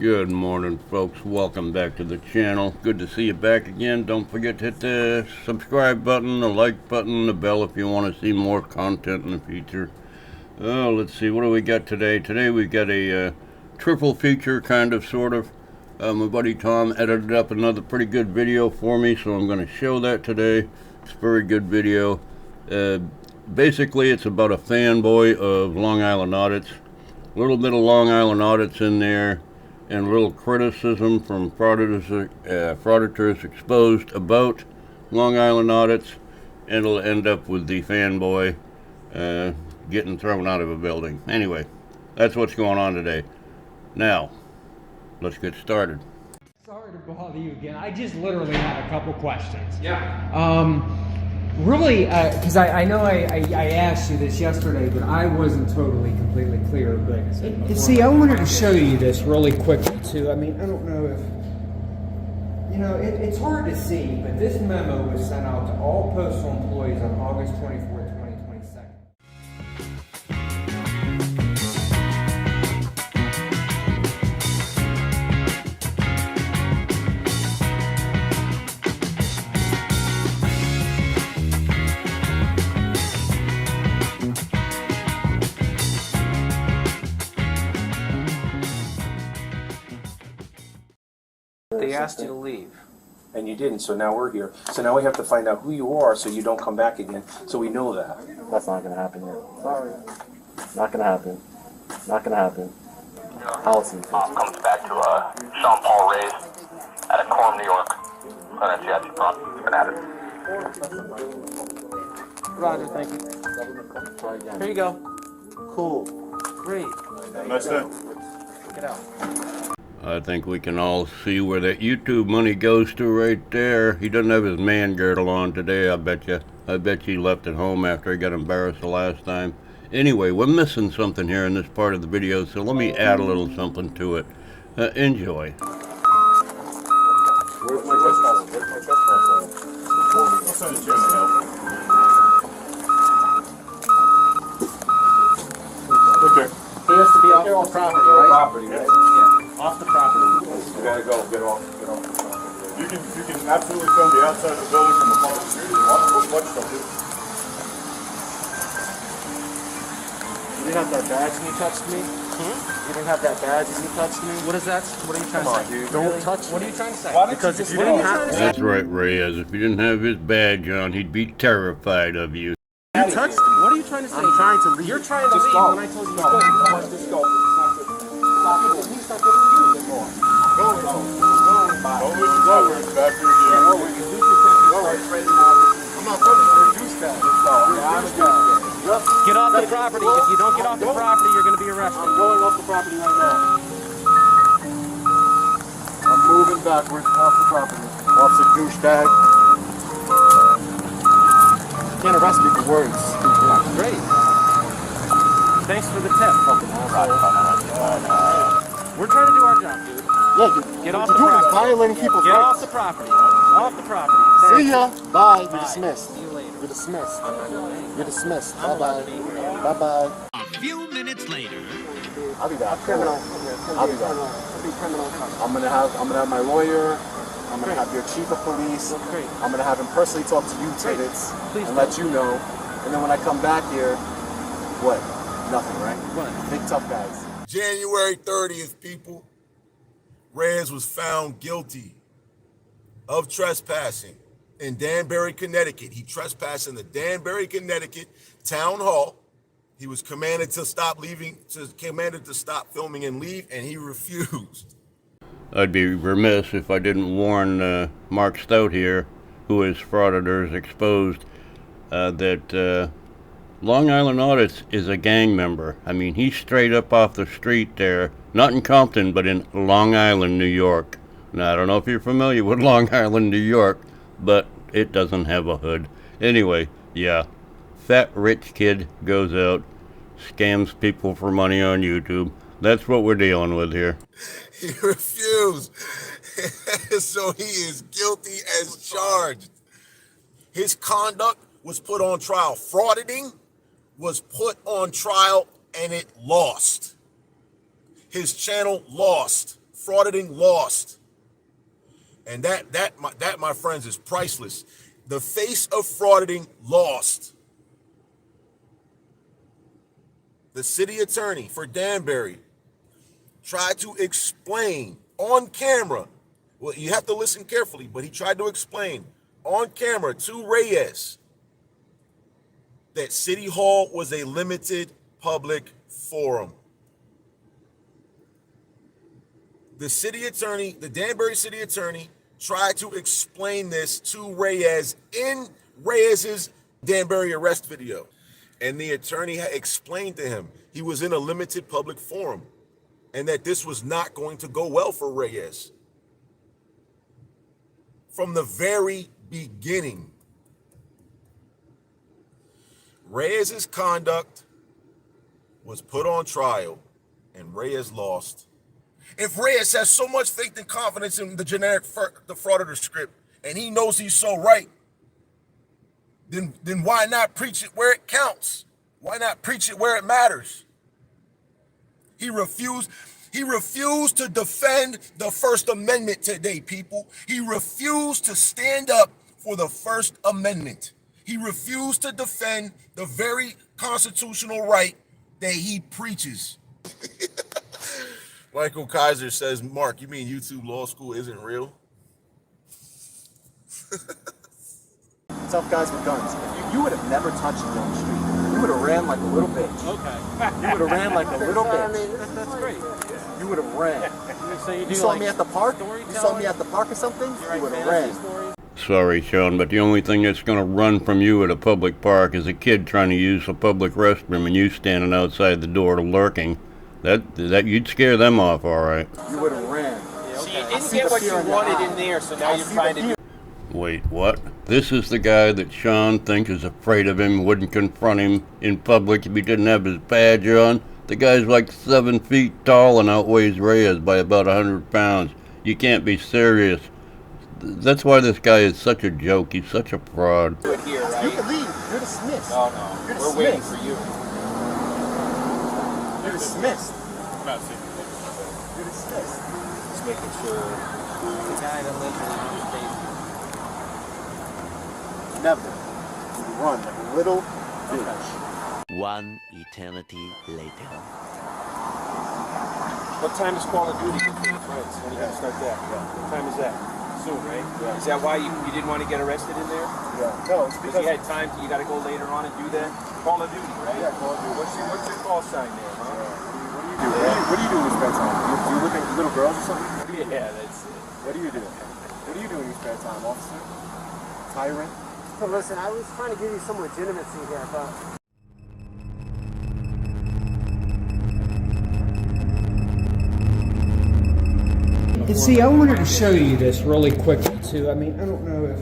Good morning, folks. Welcome back to the channel. Good to see you back again. Don't forget to hit the subscribe button, the like button, the bell if you want to see more content in the future. Let's see, what do we got today? Today we've got a triple feature, kind of, sort of. My buddy Tom edited up another pretty good video for me, so I'm going to show that today. It's a very good video. Basically, it's about a fanboy of Long Island Audits. A little bit of Long Island Audits in there, and a little criticism from frauditors exposed about Long Island Audits, and it'll end up with the fanboy getting thrown out of a building. Anyway, that's what's going on today. Now, let's get started. Sorry to bother you again. I just literally had a couple questions. Yeah. Really, because I know I asked you this yesterday, but I wasn't totally completely clear. But see, I wanted to show you this really quickly too. I mean, I don't know if it's hard to see, but this memo was sent out to all postal employees on August 24th, 2022. They asked you to leave, and you didn't, so now we're here. So now we have to find out who you are so you don't come back again, so we know that. That's not going to happen yet. Sorry. Not going to happen. Not going to happen. Allison. Comes back to Sean Paul Ray's out of Coram, New York. That's the actual problem. It's been added. Roger, thank you. Here you go. Cool. Great. Nice day. Get out. I think we can all see where that YouTube money goes to right there. He doesn't have his man girdle on today, I bet you. I bet you he left it home after he got embarrassed the last time. Anyway, we're missing something here in this part of the video, so let me add a little something to it. Enjoy. Where's my trespass? Where's my trespass? I'll send it to you now. Okay. He has to be off the property, right? Property, right? Yeah, off the property. You gotta go. Get off. Get off the property. You can absolutely film the outside of the building from the public street if you want. What stuff is? You didn't have that badge when you touched me? You didn't have that badge when you touched me? What is that? What are you trying to say? Dude. Don't touch me. What are you trying to say? Because if you didn't have That's right, Reyes. If he didn't have his badge on, he'd be terrified of you. You touched me. What are you trying to say? I'm trying to leave. You're trying to leave when I told you to go. Just go. He's not giving you anymore. Go. Don't lose your blood. We're back here again. I'm not going to reduce that. Get off the property. If you don't get off the property, you're going to be arrested. I'm going off the property right now. I'm moving backwards off the property. Officer douchebag. You can't arrest me for words. Great. Thanks for the tip. We're trying to do our job, dude. Yeah, Get off the property. violating people's Get rights. off the property. Off the property. See ya. Bye. You're dismissed. See you later. You're dismissed. You're dismissed. Bye-bye. Bye-bye. A few minutes later. I'll be back. Criminal. I'll be back. I'll be criminal. I'm gonna have my lawyer. I'm gonna have your chief of police. Great. I'm gonna have him personally talk to you, tenants, Please and do. let you know. And then when I come back here, what? Nothing, right? What? Big tough guys. January 30th, people, Reyes was found guilty of trespassing in Danbury, Connecticut. He trespassed in the Danbury, Connecticut town hall. He was commanded to stop filming and leave, and he refused. I'd be remiss if I didn't warn Mark Stout here, who is frauditors exposed, that Long Island Audits is a gang member. I mean, he's straight up off the street there, not in Compton, but in Long Island, New York. Now, I don't know if you're familiar with Long Island, New York, but it doesn't have a hood. Anyway, yeah, fat rich kid goes out, scams people for money on YouTube. That's what we're dealing with here. He refused. So he is guilty as charged. His conduct was put on trial. Frauditing was put on trial and it lost. His channel lost frauditing lost. And that, my friends, is priceless. The face of frauditing lost. The city attorney for Danbury tried to explain on camera, well, you have to listen carefully, but he tried to explain on camera to Reyes that City Hall was a limited public forum. The city attorney, the Danbury city attorney, tried to explain this to Reyes in Reyes's Danbury arrest video. And the attorney had explained to him he was in a limited public forum and that this was not going to go well for Reyes. From the very beginning, Reyes's conduct was put on trial and Reyes lost. If Reyes has so much faith and confidence in the generic defraudator script and he knows he's so right, then why not preach it where it counts? Why not preach it where it matters? He refused to defend the First Amendment today, people. He refused to stand up for the First Amendment. He refused to defend the very constitutional right that he preaches. Michael Kaiser says, Mark, you mean YouTube Law School isn't real? Tough guys with guns. You would have never touched me on the street. You would have ran like a little bitch. Okay. You would have ran like a little bitch. That's great. You would have ran. So You saw me at the park? You saw me at the park or something? You would have ran. Sorry, Sean, but the only thing that's going to run from you at a public park is a kid trying to use a public restroom and you standing outside the door lurking. That you'd scare them off, all right. You would have ran. So you didn't get what you wanted in there, so now you're trying to do. Wait, what? This is the guy that Sean thinks is afraid of him, wouldn't confront him in public if he didn't have his badge on? The guy's like 7 feet tall and outweighs Reyes by about 100 pounds. You can't be serious. That's why this guy is such a joke. He's such a fraud. Here, right? You can leave. You're dismissed. No, no. You're We're waiting dismissed. for you. You're dismissed. You're dismissed. Just making sure the guy that lives in the state. Never. You run like a little bitch. One eternity later. What time is Call of Duty with your friends? When are you gonna start that? Yeah. What time is that? Soon, right? Yeah. Is that why you didn't want to get arrested in there? Yeah. No, it's Because you had time you gotta go later on and do that? Call of Duty, right? Yeah, Call of Duty. What's your call sign there, huh? What do you do in your spare time? Do you look at little girls or something? Yeah, that's it. What do you do? What do you do in your spare time, officer? Tyrant? So listen, I was trying to give you some legitimacy here, but And see, I wanted to show you this really quickly too. I mean, I don't know if,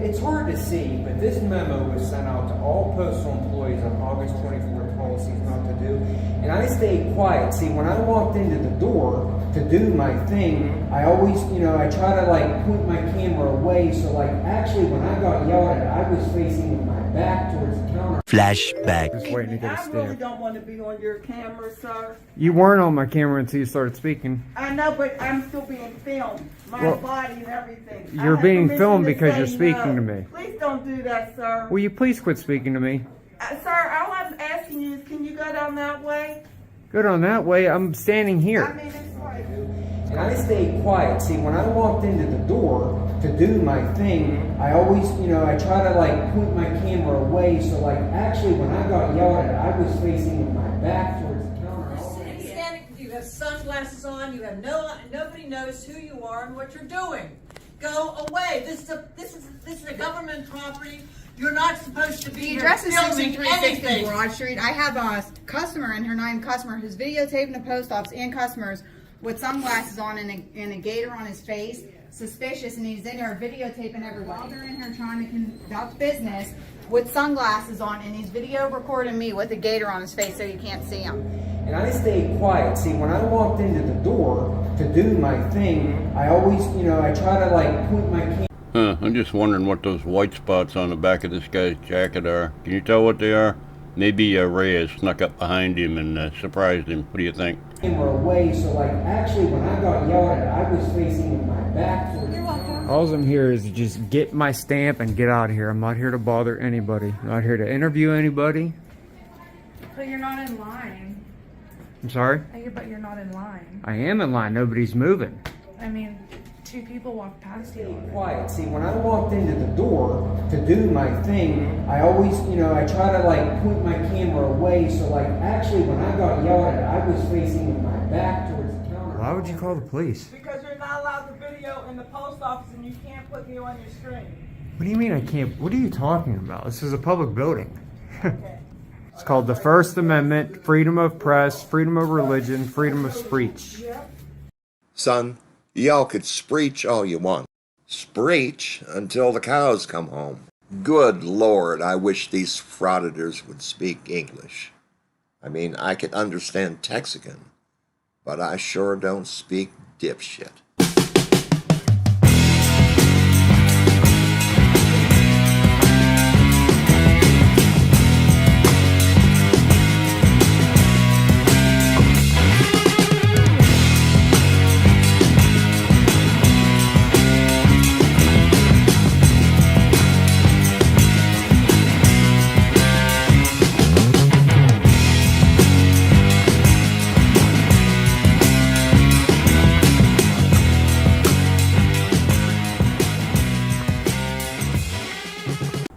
it's hard to see, but this memo was sent out to all postal employees on August 24th, policies not to do. And I stayed quiet. See, when I walked into the door to do my thing, I always, I try to like point my camera away. So like, actually when I got yelled at, I was facing with my back towards the counter. Flashback. Just waiting to get a I really stamp. don't want to be on your camera, sir. You weren't on my camera until you started speaking. I know, but I'm still being filmed. My Well, body and everything. I you're have being permission filmed to because say you're speaking no. to me. Please don't do that, sir. Will you please quit speaking to me? Sir, all I'm asking you is, can you go down that way? Good on that way. I'm standing here. I mean, it's like... And I stayed quiet. See, when I walked into the door to do my thing, I always, I try to like point my camera away. So like, actually when I got yelled at, I was facing with my back towards the counter. You have sunglasses on. You have nobody knows who you are and what you're doing. Go away. This is a government property. You're not supposed to be The here address is filming 6360 anything. Broad Street. I have a customer in here, not customer, who's videotaping the post office and customers with sunglasses on and a gator on his face. Suspicious, and he's in there videotaping everyone. While they're in here trying to conduct business with sunglasses on, and he's video recording me with a gator on his face so you can't see him. And I stayed quiet. See, when I walked into the door to do my thing, I always, I try to like point my camera. I'm just wondering what those white spots on the back of this guy's jacket are. Can you tell what they are? Maybe Reyes snuck up behind him and surprised him. What do you think? Camera away, so like actually when I got yelled at, I was facing with my back towards the counter. All I'm here is to just get my stamp and get out of here. I'm not here to bother anybody. I'm not here to interview anybody. But you're not in line. I'm sorry? But you're not in line. I am in line. Nobody's moving. I mean, 2 people walked past you. Quiet. See, when I walked into the door to do my thing, I always, I try to like point my camera away. So like actually when I got yelled at, I was facing with my back towards the counter. Why would you call the police? Because you're not allowed to video in the post office and you can't put me on your screen. What do you mean I can't? What are you talking about? This is a public building. It's called the First Amendment, freedom of press, freedom of religion, freedom of speech. Son, y'all could screech all you want. Screech until the cows come home. Good Lord, I wish these frauditors would speak English. I mean, I could understand Texican, but I sure don't speak dipshit.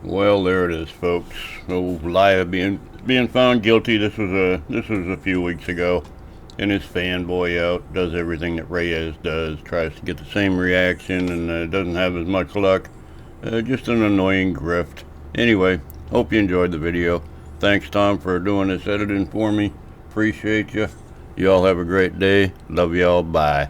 Well, there it is, folks. Oh, Lyle being found guilty. This was a few weeks ago, and his fanboy out does everything that Reyes does, tries to get the same reaction, and doesn't have as much luck. Just an annoying grift. Anyway, hope you enjoyed the video. Thanks, Tom, for doing this editing for me. Appreciate you. Y'all have a great day. Love y'all. Bye.